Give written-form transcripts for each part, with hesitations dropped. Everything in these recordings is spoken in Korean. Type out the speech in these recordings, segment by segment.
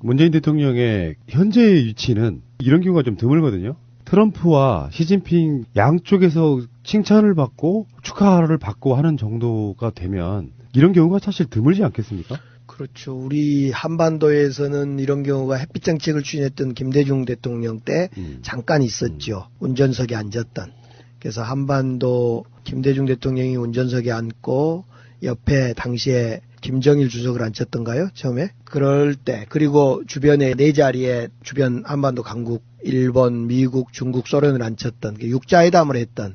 문재인 대통령의 현재의 위치는 이런 경우가 좀 드물거든요. 트럼프와 시진핑 양쪽에서 칭찬을 받고 축하를 받고 하는 정도가 되면 이런 경우가 사실 드물지 않겠습니까? 그렇죠. 우리 한반도에서는 이런 경우가 햇빛 정책을 추진했던 김대중 대통령 때 잠깐 있었죠. 운전석에 앉았던. 그래서 한반도 김대중 대통령이 운전석에 앉고 옆에 당시에 김정일 주석을 앉혔던가요? 처음에? 그럴 때 그리고 주변에 네 자리에 주변 한반도 강국 일본, 미국, 중국, 소련을 앉혔던 육자회담을 했던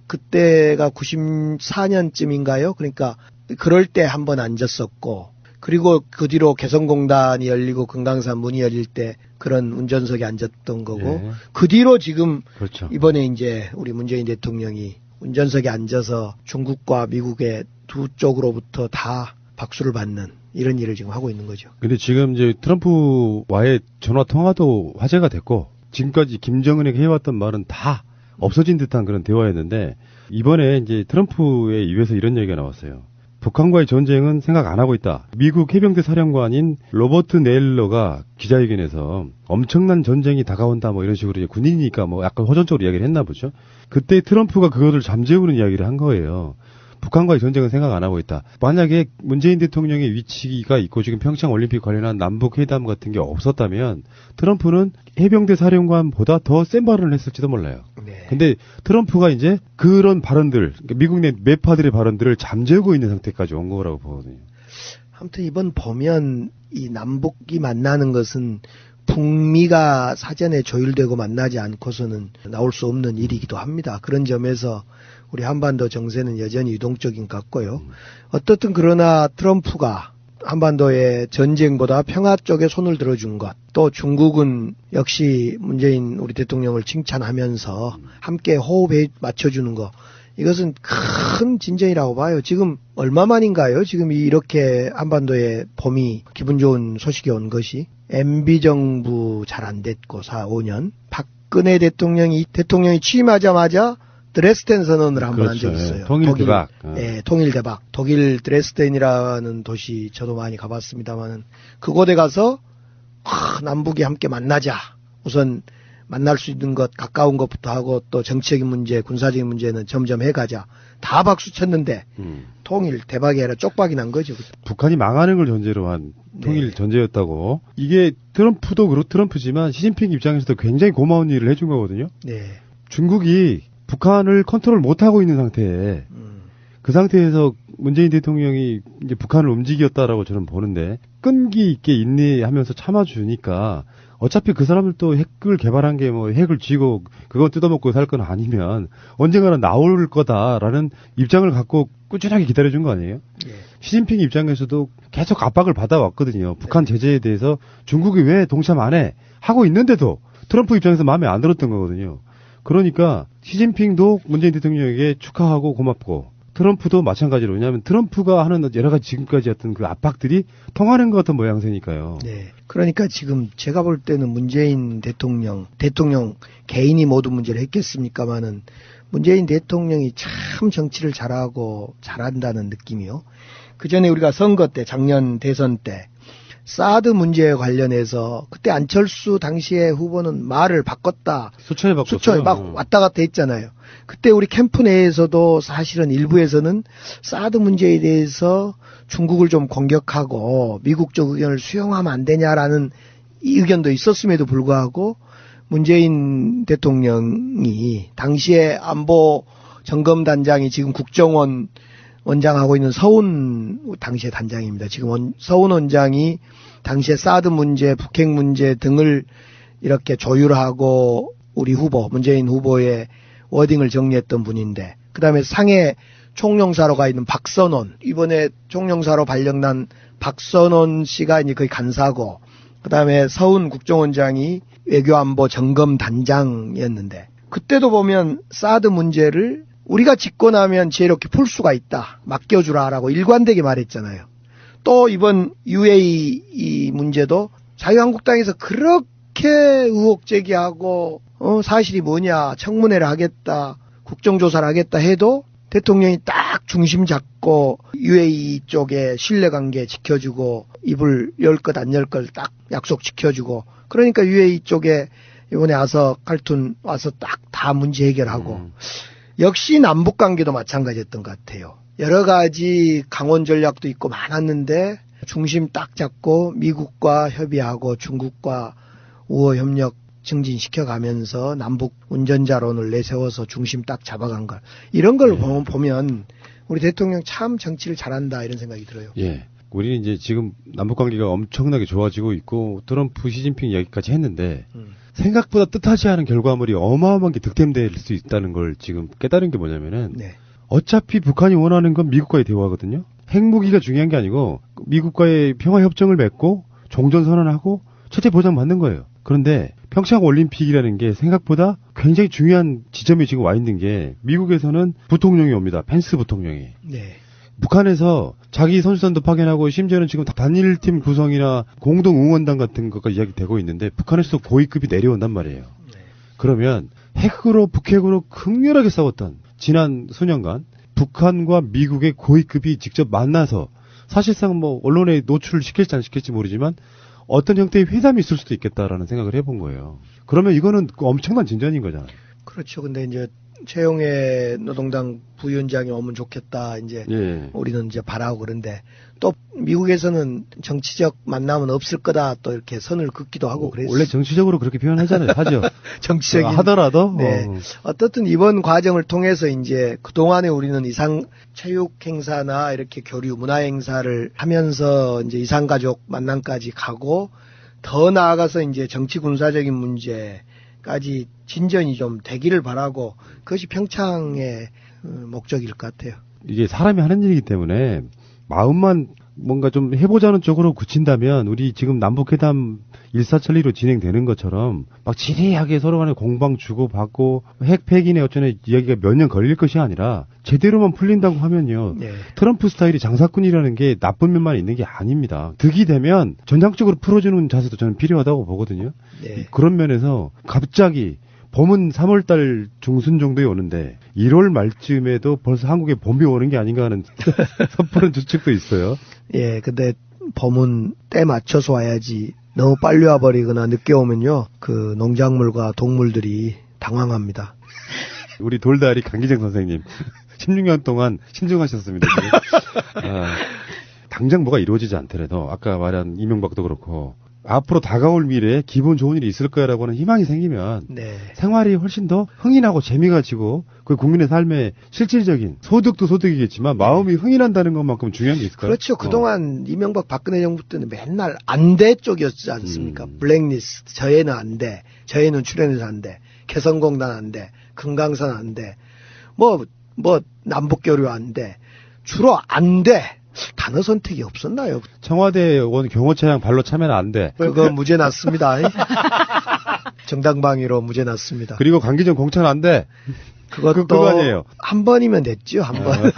그때가 94년쯤인가요? 그러니까 그럴 때 한번 앉았었고 그리고 그 뒤로 개성공단이 열리고 금강산 문이 열릴 때 그런 운전석에 앉았던 거고 예. 그 뒤로 지금 그렇죠. 이번에 이제 우리 문재인 대통령이 운전석에 앉아서 중국과 미국의 두 쪽으로부터 다 박수를 받는 이런 일을 지금 하고 있는 거죠. 근데 지금 이제 트럼프와의 전화 통화도 화제가 됐고 지금까지 김정은에게 해왔던 말은 다 없어진 듯한 그런 대화였는데 이번에 이제 트럼프의 입에서 이런 얘기가 나왔어요. 북한과의 전쟁은 생각 안 하고 있다. 미국 해병대 사령관인 로버트 네일러가 기자회견에서 엄청난 전쟁이 다가온다 뭐 이런 식으로 이제 군인이니까 뭐 약간 호전적으로 이야기를 했나 보죠. 그때 트럼프가 그거를 잠재우는 이야기를 한 거예요. 북한과의 전쟁은 생각 안 하고 있다. 만약에 문재인 대통령의 위치가 있고 지금 평창 올림픽 관련한 남북 회담 같은 게 없었다면 트럼프는 해병대 사령관보다 더 센 발언을 했을지도 몰라요. 네. 근데 트럼프가 이제 그런 발언들, 그러니까 미국 내 매파들의 발언들을 잠재우고 있는 상태까지 온 거라고 보거든요. 아무튼 이번 보면 이 남북이 만나는 것은 북미가 사전에 조율되고 만나지 않고서는 나올 수 없는 일이기도 합니다. 그런 점에서 우리 한반도 정세는 여전히 유동적인 것 같고요. 어떻든 그러나 트럼프가 한반도의 전쟁보다 평화 쪽에 손을 들어준 것, 또 중국은 역시 문재인 우리 대통령을 칭찬하면서 함께 호흡에 맞춰주는 것, 이것은 큰 진전이라고 봐요. 지금 얼마만인가요? 지금 이렇게 한반도에 봄이 기분 좋은 소식이 온 것이 MB 정부 잘 안 됐고 4, 5년 박근혜 대통령이 취임하자마자 드레스덴 선언을 한번 한 적이 있어요. 통일 대박. 예, 통일 대박. 독일 드레스덴이라는 도시 저도 많이 가봤습니다만은 그곳에 가서 남북이 함께 만나자. 우선 만날 수 있는 것 가까운 것부터 하고 또 정치적인 문제, 군사적인 문제는 점점 해가자. 다 박수 쳤는데 통일 대박이 아니라 쪽박이 난 거죠. 북한이 망하는 걸 전제로 한 통일 네. 전제였다고. 이게 트럼프도 트럼프지만 시진핑 입장에서도 굉장히 고마운 일을 해준 거거든요. 네. 중국이 북한을 컨트롤 못하고 있는 상태에 그 상태에서 문재인 대통령이 이제 북한을 움직였다라고 저는 보는데 끈기 있게 인내하면서 참아주니까 어차피 그 사람들도 핵을 개발한 게 뭐 핵을 쥐고 그거 뜯어먹고 살 건 아니면 언젠가는 나올 거다라는 입장을 갖고 꾸준하게 기다려준 거 아니에요? 예. 시진핑 입장에서도 계속 압박을 받아왔거든요. 북한 제재에 대해서 중국이 왜 동참 안 해? 하고 있는데도 트럼프 입장에서 마음에 안 들었던 거거든요. 그러니까 시진핑도 문재인 대통령에게 축하하고 고맙고 트럼프도 마찬가지로. 왜냐하면 트럼프가 하는 여러 가지 지금까지 했던 그 압박들이 통하는 것 같은 모양새니까요. 네. 그러니까 지금 제가 볼 때는 문재인 대통령 개인이 모든 문제를 했겠습니까마는 문재인 대통령이 참 정치를 잘하고 잘한다는 느낌이요. 그 전에 우리가 선거 때, 작년 대선 때 사드 문제에 관련해서 그때 안철수 당시의 후보는 말을 바꿨다. 수차에 바꿨어요. 수차에 막 왔다 갔다 했잖아요. 그때 우리 캠프 내에서도 사실은 일부에서는 사드 문제에 대해서 중국을 좀 공격하고 미국 쪽 의견을 수용하면 안 되냐라는 의견도 있었음에도 불구하고 문재인 대통령이 당시에 안보 점검단장이 지금 국정원 원장하고 있는 서훈 당시의 단장입니다. 지금 서훈 원장이 당시에 사드 문제, 북핵 문제 등을 이렇게 조율하고 우리 후보, 문재인 후보의 워딩을 정리했던 분인데, 그 다음에 상해 총영사로 가 있는 박선원, 이번에 총영사로 발령난 박선원 씨가 이제 거의 간사고, 그 다음에 서훈 국정원장이 외교안보 점검단장이었는데, 그때도 보면 사드 문제를 우리가 집권하면 지혜롭게 풀 수가 있다. 맡겨주라라고 일관되게 말했잖아요. 또 이번 UAE 문제도 자유한국당에서 그렇게 의혹 제기하고 사실이 뭐냐 청문회를 하겠다 국정조사를 하겠다 해도 대통령이 딱 중심 잡고 UAE 쪽에 신뢰관계 지켜주고 입을 열 것 안 열 것 딱 약속 지켜주고 그러니까 UAE 쪽에 이번에 와서 칼툰 와서 딱 다 문제 해결하고 역시 남북관계도 마찬가지였던 것 같아요. 여러 가지 강원 전략도 있고 많았는데 중심 딱 잡고 미국과 협의하고 중국과 우호 협력 증진시켜가면서 남북 운전자론을 내세워서 중심 딱 잡아간 걸 이런 걸 보면 우리 대통령 참 정치를 잘한다 이런 생각이 들어요. 예. 우리는 이제 지금 남북 관계가 엄청나게 좋아지고 있고 트럼프 시진핑 이야기까지 했는데 생각보다 뜻하지 않은 결과물이 어마어마하게 득템될 수 있다는 걸 지금 깨달은 게 뭐냐면은 네. 어차피 북한이 원하는 건 미국과의 대화거든요. 핵무기가 중요한 게 아니고 미국과의 평화협정을 맺고 종전선언하고 체제 보장 받는 거예요. 그런데 평창 올림픽이라는 게 생각보다 굉장히 중요한 지점이 지금 와 있는 게 미국에서는 부통령이 옵니다. 펜스 부통령이. 네. 북한에서 자기 선수단도 파견하고 심지어는 지금 단일팀 구성이나 공동 응원단 같은 것가 이야기되고 있는데 북한에서도 고위급이 내려온단 말이에요. 네. 그러면 핵으로 북핵으로 극렬하게 싸웠던 지난 수년간 북한과 미국의 고위급이 직접 만나서 사실상 뭐 언론에 노출시킬지 안 시킬지 모르지만 어떤 형태의 회담이 있을 수도 있겠다라는 생각을 해본 거예요. 그러면 이거는 엄청난 진전인 거잖아요. 그렇죠. 근데 이제 최용해 노동당 부위원장이 오면 좋겠다. 이제 예. 우리는 이제 바라고 그런데 또 미국에서는 정치적 만남은 없을 거다. 또 이렇게 선을 긋기도 하고 그랬어요. 원래 정치적으로 그렇게 표현하잖아요. 하죠. 정치적인 하더라도 네. 어떻든 이번 과정을 통해서 이제 그동안에 우리는 이상 체육 행사나 이렇게 교류 문화 행사를 하면서 이제 이상가족 만남까지 가고 더 나아가서 이제 정치 군사적인 문제까지 진전이 좀 되기를 바라고 그것이 평창의 목적일 것 같아요. 이게 사람이 하는 일이기 때문에 마음만 뭔가 좀 해보자는 쪽으로 굳힌다면 우리 지금 남북회담 일사천리로 진행되는 것처럼 막 지리하게 서로 간에 공방 주고받고 핵 폐기네 어쩌네 이야기가 몇 년 걸릴 것이 아니라 제대로만 풀린다고 하면요. 네. 트럼프 스타일이 장사꾼이라는 게 나쁜 면만 있는 게 아닙니다. 득이 되면 전향적으로 풀어주는 자세도 저는 필요하다고 보거든요. 네. 그런 면에서 갑자기 봄은 3월달 중순 정도에 오는데 1월 말쯤에도 벌써 한국에 봄이 오는 게 아닌가 하는 섣부른 추측도 있어요. 예, 근데 봄은 때 맞춰서 와야지 너무 빨리 와버리거나 늦게 오면요. 그 농작물과 동물들이 당황합니다. 우리 돌다리 강기정 선생님 16년 동안 신중하셨습니다. 당장 뭐가 이루어지지 않더라도 아까 말한 이명박도 그렇고 앞으로 다가올 미래에 기분 좋은 일이 있을 거야라고 하는 희망이 생기면 네. 생활이 훨씬 더 흥이 나고 재미가 지고 그 국민의 삶의 실질적인 소득도 소득이겠지만 마음이 흥이 난다는 것만큼 중요한 게 있을까요? 그렇죠. 그동안 이명박 박근혜 정부 때는 맨날 안 돼 쪽이었지 않습니까? 블랙리스트, 저애는 안 돼, 저애는 출연해서 안 돼, 개성공단 안 돼, 금강산 안 돼, 뭐 남북교류 안 돼, 주로 안 돼. 단어 선택이 없었나요? 청와대 원 경호차량 발로 차면 안 돼. 그거 무죄 났습니다. 정당방위로 무죄 났습니다. 그리고 강기정 공천 안 돼. 그것도 그거 아니에요. 한 번이면 됐죠. 한 번.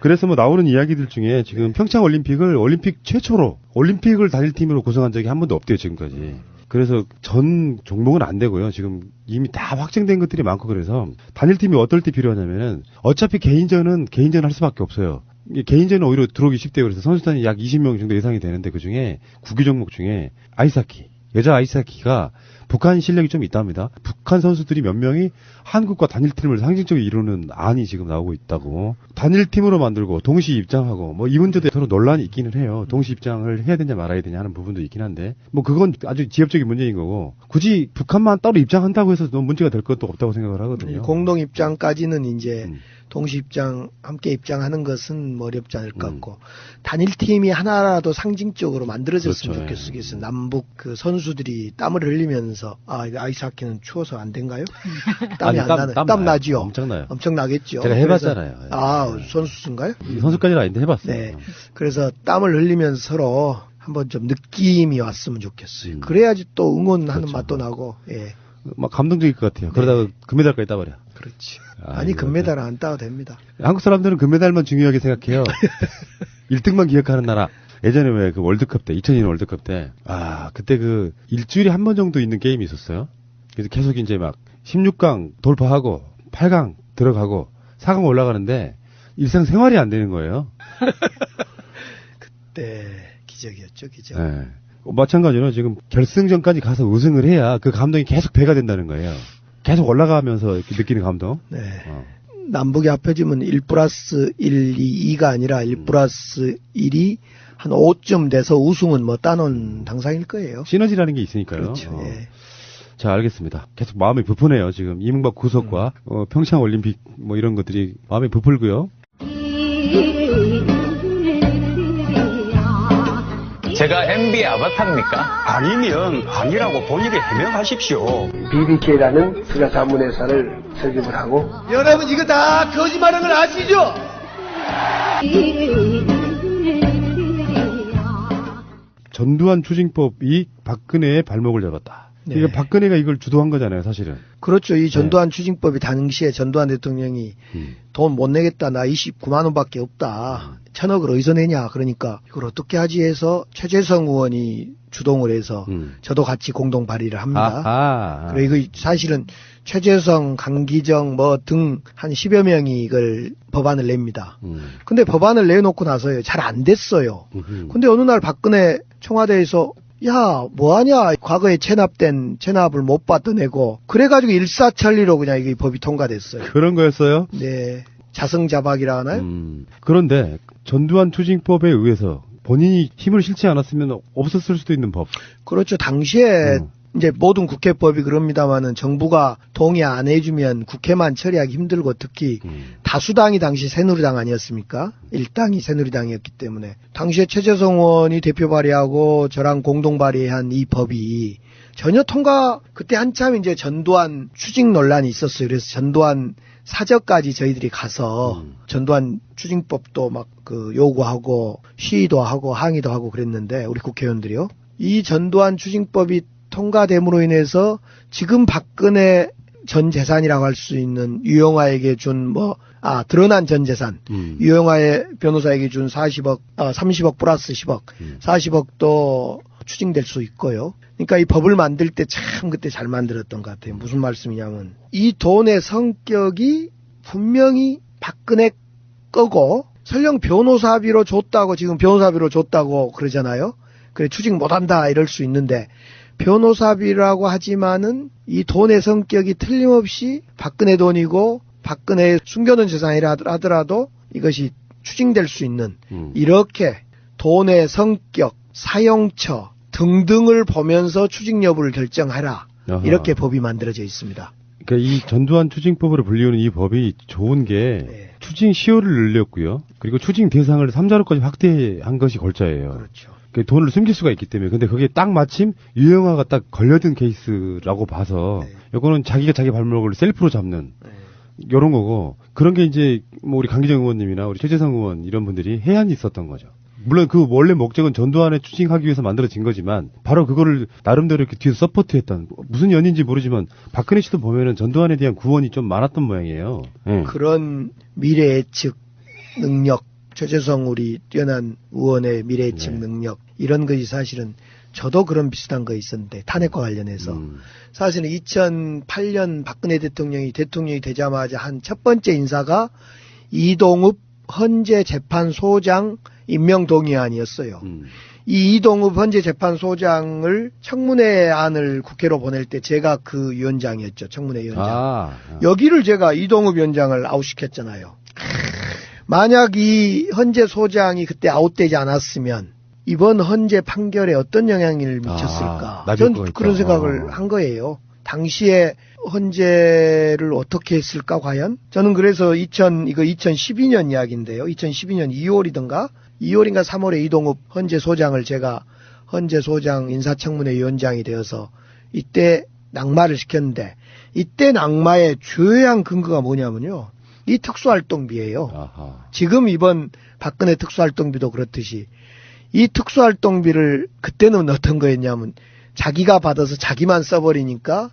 그래서 뭐 나오는 이야기들 중에 지금 평창 올림픽을 올림픽 최초로 올림픽을 단일 팀으로 구성한 적이 한 번도 없대요 지금까지. 그래서 전 종목은 안 되고요. 지금 이미 다 확정된 것들이 많고 그래서 단일 팀이 어떨 때 필요하냐면은 어차피 개인전은 할 수밖에 없어요. 개인전은 오히려 들어오기 쉽대요. 그래서 선수단이 약 20명 정도 예상이 되는데 그 중에 구기 종목 중에 아이스하키, 여자 아이스하키가 북한 실력이 좀 있답니다. 북한 선수들이 몇 명이 한국과 단일팀을 상징적으로 이루는 안이 지금 나오고 있다고. 단일팀으로 만들고 동시 입장하고 뭐 이 문제도 서로 논란이 있기는 해요. 동시 입장을 해야 되냐 말아야 되냐 하는 부분도 있긴 한데 뭐 그건 아주 지엽적인 문제인 거고 굳이 북한만 따로 입장한다고 해서 너무 문제가 될 것도 없다고 생각을 하거든요. 공동 입장까지는 이제 동시 입장, 함께 입장하는 것은 뭐 어렵지 않을 것 같고, 단일팀이 하나라도 상징적으로 만들어졌으면 그렇죠. 좋겠어요. 남북 그 선수들이 땀을 흘리면서, 아이스하키는 추워서 안 된가요? 땀이 안 나는, 땀 나지요? 엄청나요. 엄청 나겠죠. 제가 해봤잖아요. 선수인가요? 선수까지는 아닌데 해봤어요. 네. 그래서 땀을 흘리면서 서로 한번 좀 느낌이 왔으면 좋겠어요. 그래야지 또 응원하는 그렇죠. 맛도 나고, 예. 막 감동적일 것 같아요. 그러다가 금메달까지 따버려. 그렇지. 아니, 금메달은 안 따도 됩니다. 한국 사람들은 금메달만 중요하게 생각해요. 1등만 기억하는 나라. 예전에 왜 그 월드컵 때, 2002년 월드컵 때, 그때 그 일주일에 한 번 정도 있는 게임이 있었어요. 그래서 계속 이제 막 16강 돌파하고 8강 들어가고 4강 올라가는데 일상생활이 안 되는 거예요. 그때 기적이었죠, 기적. 네. 마찬가지로 지금 결승전까지 가서 우승을 해야 그 감동이 계속 배가 된다는 거예요. 계속 올라가면서 이렇게 느끼는 감동. 네. 남북이 합해지면 1 플러스 1, 2가 아니라 1 플러스 1이 한 5점 돼서 우승은 뭐 따놓은 당상일 거예요. 시너지라는 게 있으니까요. 그렇죠. 예. 자, 알겠습니다. 계속 마음이 부푸네요. 지금 이명박 구속과 평창 올림픽 뭐 이런 것들이 마음이 부풀고요. 제가 MB의 아바타입니까? 아니면 아니라고 본인이 해명하십시오. BBK라는 투자 자문회사를 설립을 하고 여러분 이거 다 거짓말하는 걸 아시죠? 전두환 추징법이 박근혜의 발목을 잡았다. 네. 그러니까 박근혜가 이걸 주도한 거잖아요, 사실은. 그렇죠. 이 전두환 추징법이 당시에 전두환 대통령이 돈 못 내겠다. 나 29만 원밖에 없다. 1,000억을 어디서 내냐. 그러니까 이걸 어떻게 하지 해서 최재성 의원이 주동을 해서 저도 같이 공동 발의를 합니다. 아하. 그리고 이거 사실은 최재성, 강기정 뭐 등 한 10여 명이 이걸 법안을 냅니다. 근데 법안을 내놓고 나서요. 잘 안 됐어요. 근데 어느 날 박근혜 청와대에서 야, 뭐하냐. 과거에 체납을 못 받아내고. 그래가지고 일사천리로 그냥 이게 법이 통과됐어요. 그런 거였어요? 네. 자성자박이라 하나요? 그런데 전두환 추징법에 의해서 본인이 힘을 실지 않았으면 없었을 수도 있는 법. 그렇죠. 당시에 이제 모든 국회법이 그럽니다만은 정부가 동의 안 해주면 국회만 처리하기 힘들고 특히 다수당이 당시 새누리당 아니었습니까? 일당이 새누리당이었기 때문에 당시에 최재성 의원이 대표 발의하고 저랑 공동 발의한 이 법이 전혀 그때 한참 이제 전두환 추징 논란이 있었어요. 그래서 전두환 사저까지 저희들이 가서 전두환 추징법도 막 요구하고 시위도 하고 항의도 하고 그랬는데 우리 국회의원들이요. 이 전두환 추징법이 통과됨으로 인해서 지금 박근혜 전 재산이라고 할 수 있는 유영아에게 준 드러난 전 재산. 유영아의 변호사에게 준 30억 플러스 10억. 40억도 추징될 수 있고요. 그러니까 이 법을 만들 때 참 그때 잘 만들었던 것 같아요. 무슨 말씀이냐면 이 돈의 성격이 분명히 박근혜 거고 설령 변호사비로 줬다고 지금 변호사비로 줬다고 그러잖아요. 그래 추징 못한다 이럴 수 있는데 변호사비라고 하지만은 이 돈의 성격이 틀림없이 박근혜 돈이고 박근혜의 숨겨둔 재산이라 하더라도 이것이 추징될 수 있는 이렇게 돈의 성격, 사용처 등등을 보면서 추징 여부를 결정하라. 아하. 이렇게 법이 만들어져 있습니다. 그러니까 이 전두환 추징법으로 불리우는 이 법이 좋은 게 네. 추징 시효를 늘렸고요. 그리고 추징 대상을 3자로까지 확대한 것이 골자예요. 그렇죠. 돈을 숨길 수가 있기 때문에. 근데 그게 딱 마침 유영아가 딱 걸려든 케이스라고 봐서 네. 요거는 자기가 자기 발목을 셀프로 잡는 요런 거고 그런 게 이제 뭐 우리 강기정 의원님이나 우리 최재성 의원 이런 분들이 해안이 있었던 거죠. 물론 그 원래 목적은 전두환을 추징하기 위해서 만들어진 거지만 바로 그거를 나름대로 이렇게 뒤에서 서포트했던 무슨 연인지 모르지만 박근혜 씨도 보면은 전두환에 대한 구원이 좀 많았던 모양이에요. 네. 그런 미래 예측 능력, 최재성 우리 뛰어난 의원의 미래 예측 능력 이런 것이 사실은 저도 그런 비슷한 거 있었는데 탄핵과 관련해서 사실은 2008년 박근혜 대통령이 되자마자 한 첫 번째 인사가 이동읍 헌재 재판소장 임명 동의안이었어요. 이 이동읍 헌재 재판소장을 청문회 안을 국회로 보낼 때 제가 그 위원장이었죠. 청문회 위원장. 여기를 제가 이동읍 위원장을 아웃시켰잖아요. 만약 이 헌재 소장이 그때 아웃되지 않았으면 이번 헌재 판결에 어떤 영향을 미쳤을까? 전 그런 생각을 한 거예요. 당시에 헌재를 어떻게 했을까 과연? 저는 그래서 이거 2012년 이야기인데요. 2012년 2월인가 3월에 이동읍 헌재 소장을 제가 헌재 소장 인사청문회 위원장이 되어서 이때 낙마를 시켰는데 이때 낙마의 주요한 근거가 뭐냐면요. 이 특수활동비예요. 아하. 지금 이번 박근혜 특수활동비도 그렇듯이 이 특수활동비를 그때는 어떤 거였냐면 자기가 받아서 자기만 써버리니까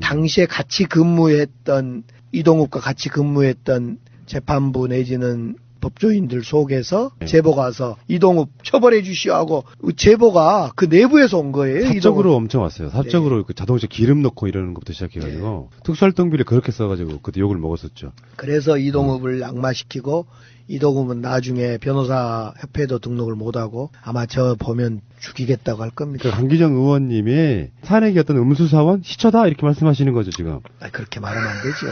당시에 같이 근무했던 이동욱과 같이 근무했던 재판부 내지는 법조인들 속에서 네. 제보가 와서 이동욱 처벌해 주시오 하고 제보가 그 내부에서 온 거예요. 사적으로 이동욱. 엄청 왔어요. 사적으로 그 자동차 기름 넣고 이러는 것부터 시작해가지고 특수활동비를 그렇게 써가지고 그때 욕을 먹었었죠. 그래서 이동욱을 악마시키고 이동욱은 나중에 변호사 협회도 등록을 못하고 아마 저 보면 죽이겠다고 할 겁니다. 그러니까 강기정 의원님이 탄핵이 어떤 음수사원 시초다 이렇게 말씀하시는 거죠 지금. 그렇게 말하면 안 되죠.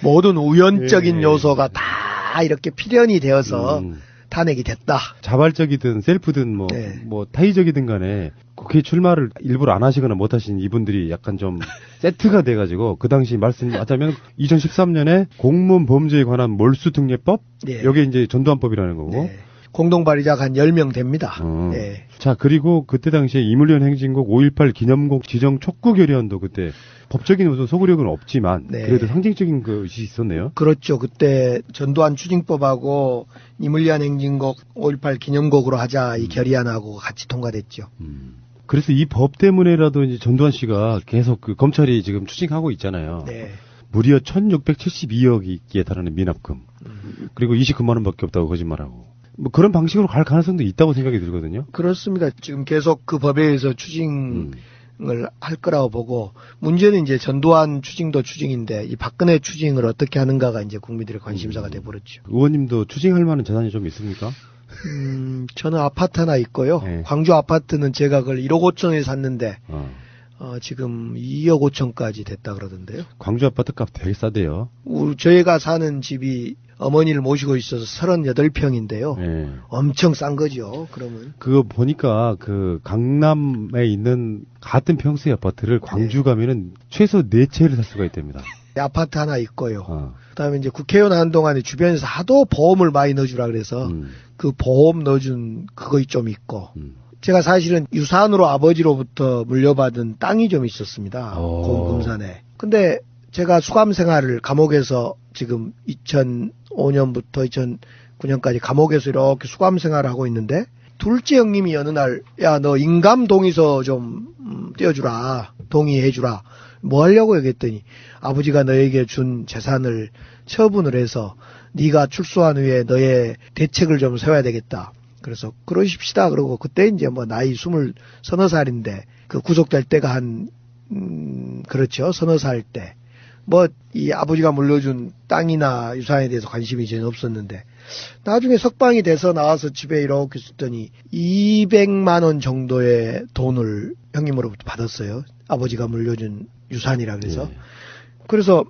모든 우연적인 예. 요소가 다 이렇게 필연이 되어서 탄핵이 됐다. 자발적이든 셀프든 뭐, 네. 뭐 타의적이든 간에 국회 출마를 일부러 안 하시거나 못 하신 이분들이 약간 좀 세트가 돼가지고 그 당시 말씀하자면 2013년에 공무원 범죄에 관한 몰수특례법 네. 여기 이제 전두환법이라는 거고. 네. 공동발의자가 한 10명 됩니다. 어. 네. 자, 그리고 그때 당시에 이물련 행진곡 5.18 기념곡 지정 촉구 결의안도 그때 법적인 무슨 소구력은 없지만 네. 그래도 상징적인 것이 있었네요. 그렇죠. 그때 전두환 추징법하고 이물리안 행진곡 5.18 기념곡으로 하자 이 결의안하고 같이 통과됐죠. 그래서 이 법 때문에라도 이제 전두환 씨가 계속 그 검찰이 지금 추징하고 있잖아요. 네. 무려 1,672억에 달하는 미납금. 그리고 29만 원밖에 없다고 거짓말하고. 뭐 그런 방식으로 갈 가능성도 있다고 생각이 들거든요. 그렇습니다. 지금 계속 그 법에 의해서 추징을 할 거라고 보고 문제는 이제 전두환 추징도 추징인데 이 박근혜 추징을 어떻게 하는가가 이제 국민들의 관심사가 돼버렸죠. 의원님도 추징할 만한 재산이 좀 있습니까? 저는 아파트 하나 있고요. 네. 광주 아파트는 제가 그걸 1억 5천에 샀는데 지금 2억 5천까지 됐다 그러던데요. 광주 아파트 값 되게 싸대요. 저희가 사는 집이 어머니를 모시고 있어서 38평인데요. 예. 엄청 싼 거죠. 그러면 그거 보니까 그 강남에 있는 같은 평수의 아파트를 광주 가면은 최소 4채를 살 수가 있답니다. 아파트 하나 있고요. 어. 그다음에 이제 국회의원 하는 동안에 주변에서 하도 보험을 많이 넣어주라 그래서 그 보험 넣어준 그거 좀 있고 제가 사실은 유산으로 아버지로부터 물려받은 땅이 좀 있었습니다. 고금산에. 근데 제가 수감 생활을 감옥에서 지금 2005년부터 2009년까지 감옥에서 이렇게 수감 생활을 하고 있는데 둘째 형님이 어느 날 야 너 인감 동의서 좀 떼어주라. 동의해주라. 뭐 하려고 얘기했더니 아버지가 너에게 준 재산을 처분을 해서 네가 출소한 후에 너의 대책을 좀 세워야 되겠다. 그래서 그러십시다. 그러고 그때 이제 뭐 나이 20살인데 그 구속될 때가 한 그렇죠. 서너 살 때. 뭐 이 아버지가 물려준 땅이나 유산에 대해서 관심이 전혀 없었는데 나중에 석방이 돼서 나와서 집에 이렇게 있었더니 200만 원 정도의 돈을 형님으로부터 받았어요. 아버지가 물려준 유산이라 그래서. 예. 그래서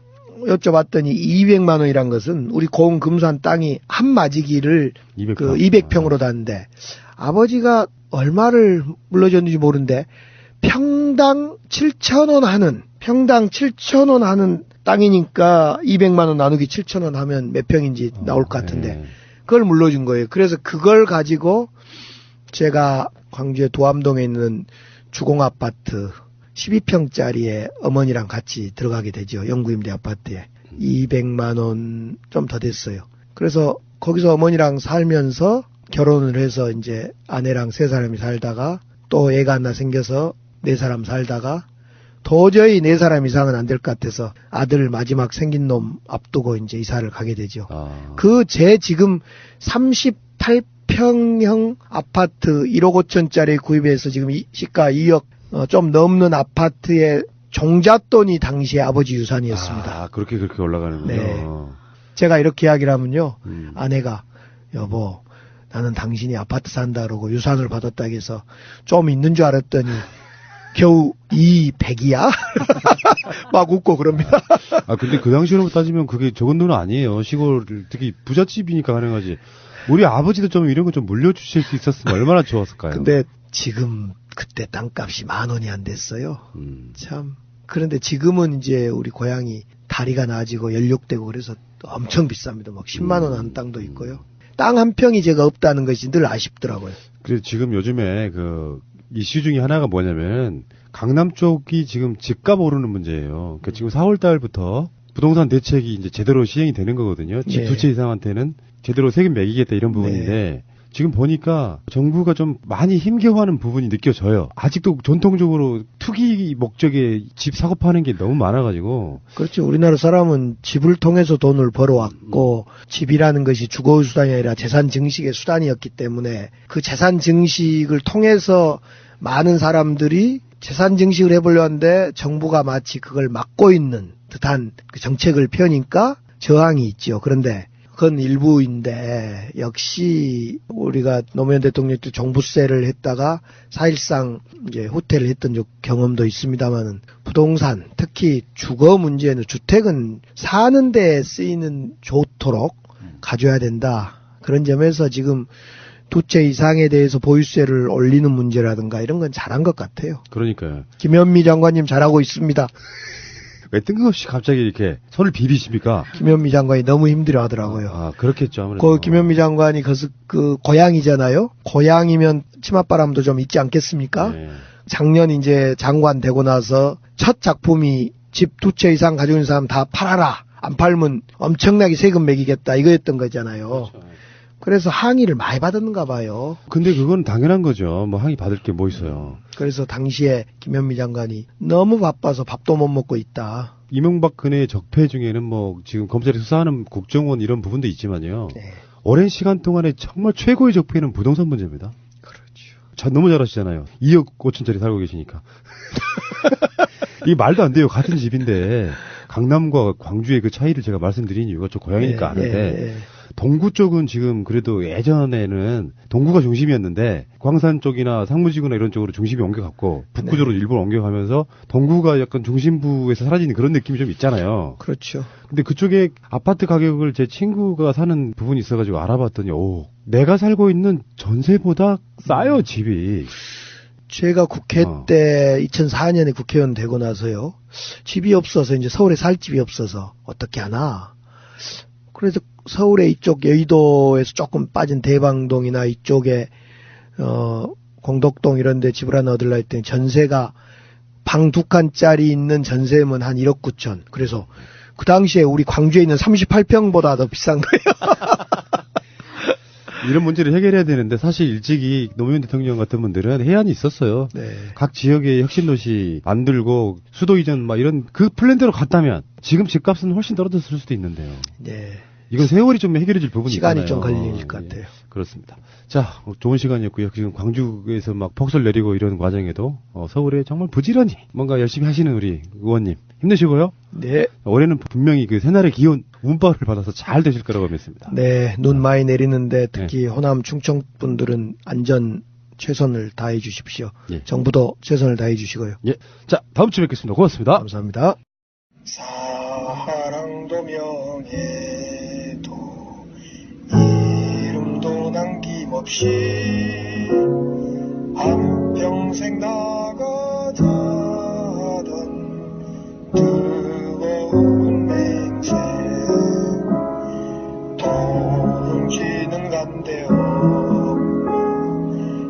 여쭤봤더니 200만 원이란 것은 우리 고흥 금산 땅이 한 마지기를 200평. 그 200평으로 닿는데 아버지가 얼마를 물려줬는지 모르는데 평당 7,000원 하는 땅이니까 200만 원 나누기 7,000원 하면 몇 평인지 나올 것 같은데 네. 그걸 물려준 거예요. 그래서 그걸 가지고 제가 광주의 도암동에 있는 주공아파트 12평짜리에 어머니랑 같이 들어가게 되죠. 영구임대 아파트에. 200만 원 좀 더 됐어요. 그래서 거기서 어머니랑 살면서 결혼을 해서 이제 아내랑 3사람이 살다가 또 애가 하나 생겨서 4사람 살다가 도저히 4사람 이상은 안 될 것 같아서 아들 마지막 생긴 놈 앞두고 이제 이사를 가게 되죠. 그 제 지금 38평형 아파트 1억 5천짜리 구입해서 지금 시가 2억 좀 넘는 아파트의 종잣돈이 당시에 아버지 유산이었습니다. 그렇게 올라가는군요. 네. 제가 이렇게 이야기를 하면요. 아내가 여보 나는 당신이 아파트 산다 그러고 유산을 받았다 해서 좀 있는 줄 알았더니 겨우 200이야? 막 웃고 그럽니다. 근데 그 당시로 따지면 그게 적은 돈은 아니에요. 시골, 특히 부잣집이니까 가능하지. 우리 아버지도 좀 이런 거 좀 물려주실 수 있었으면 얼마나 좋았을까요? 근데 지금 그때 땅값이 10,000원이 안 됐어요. 참. 그런데 지금은 이제 우리 고향이 다리가 나아지고 연륙되고 그래서 엄청 비쌉니다. 막 10만 원 한 땅도 있고요. 땅 한 평이 제가 없다는 것이 늘 아쉽더라고요. 그래서 지금 요즘에 그 이슈 중에 하나가 뭐냐면 강남 쪽이 지금 집값 오르는 문제예요. 그러니까 지금 4월 달부터 부동산 대책이 이제 제대로 시행이 되는 거거든요. 집 네. 두 채 이상한테는 제대로 세금 매기겠다 이런 부분인데 지금 보니까 정부가 좀 많이 힘겨워하는 부분이 느껴져요. 아직도 전통적으로 투기 목적의 집 사고 파는 게 너무 많아가지고. 그렇죠. 우리나라 사람은 집을 통해서 돈을 벌어왔고 집이라는 것이 주거의 수단이 아니라 재산 증식의 수단이었기 때문에 그 재산 증식을 통해서 많은 사람들이 재산 증식을 해보려 하는데 정부가 마치 그걸 막고 있는 듯한 그 정책을 펴니까 저항이 있죠. 그런데 그건 일부인데 역시 우리가 노무현 대통령이 또 종부세를 했다가 사실상 이제 후퇴를 했던 경험도 있습니다만은 부동산 특히 주거 문제는 주택은 사는 데 쓰이는 좋도록 가져야 된다. 그런 점에서 지금 2채 이상에 대해서 보유세를 올리는 문제라든가 이런 건 잘한 것 같아요. 그러니까요. 김현미 장관님 잘하고 있습니다. 왜 뜬금없이 갑자기 이렇게 손을 비비십니까? 김현미 장관이 너무 힘들어 하더라고요. 아, 그렇겠죠. 아무래도. 그 김현미 장관이 그 고향이잖아요. 고향이면 치맛바람도 좀 있지 않겠습니까? 네. 작년 이제 장관 되고 나서 첫 작품이 집 2채 이상 가지고 있는 사람 다 팔아라. 안 팔면 엄청나게 세금 매기겠다. 이거였던 거잖아요. 그렇죠. 그래서 항의를 많이 받았는가 봐요. 근데 그건 당연한 거죠. 뭐 항의 받을 게 뭐 있어요. 그래서 당시에 김현미 장관이 너무 바빠서 밥도 못 먹고 있다. 이명박 근혜의 적폐 중에는 뭐 지금 검찰이 수사하는 국정원 이런 부분도 있지만요. 네. 오랜 시간 동안에 정말 최고의 적폐는 부동산 문제입니다. 그렇죠. 너무 잘하시잖아요. 2억 5천짜리 살고 계시니까. 이게 말도 안 돼요. 같은 집인데 강남과 광주의 그 차이를 제가 말씀드린 이유가 저 고향이니까 아는데 동구 쪽은 지금 그래도 예전에는 동구가 중심이었는데 광산 쪽이나 상무지구나 이런 쪽으로 중심이 옮겨갔고 북구 쪽으로 일부러 옮겨가면서 동구가 약간 중심부에서 사라지는 그런 느낌이 좀 있잖아요. 그렇죠. 근데 그쪽에 아파트 가격을 제 친구가 사는 부분이 있어가지고 알아봤더니 내가 살고 있는 전세보다 싸요 집이. 제가 국회 때 2004년에 국회의원 되고 나서요. 집이 없어서 이제 서울에 살 집이 없어서 어떻게 하나. 그래서 서울의 이쪽 여의도에서 조금 빠진 대방동이나 이쪽에 공덕동 이런 데 집을 하나 얻으려 했더니 전세가 방 2칸짜리 있는 전세면 한 1억 9천. 그래서 그 당시에 우리 광주에 있는 38평보다 더 비싼 거예요. 이런 문제를 해결해야 되는데 사실 일찍이 노무현 대통령 같은 분들은 해안이 있었어요. 네. 각 지역에 혁신도시 만들고 수도 이전 막 이런 그 플랜대로 갔다면 지금 집값은 훨씬 떨어졌을 수도 있는데요. 네. 이건 세월이 좀 해결해질 부분이 시간이 있잖아요. 좀 걸릴 것 같아요. 그렇습니다. 자, 좋은 시간이었고요. 지금 광주에서 막 폭설 내리고 이런 과정에도 서울에 정말 부지런히 뭔가 열심히 하시는 우리 의원님 힘내시고요. 네. 올해는 분명히 그 새날의 기운 운바를 받아서 잘 되실 거라고 믿습니다. 네, 눈 많이 내리는데 특히 호남 충청 분들은 안전 최선을 다해 주십시오. 예. 정부도 최선을 다해 주시고요. 예. 자, 다음 주에 뵙겠습니다. 고맙습니다. 감사합니다. 사랑도 명예도 이름도 남김없이 한평생 나가자던 뜨거운 맹세 동지는 간대요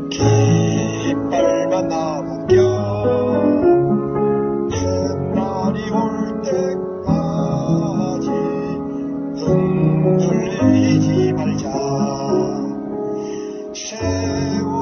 깃발만 나무겨 햇날이 올 때까지 흔들리지 말자 세월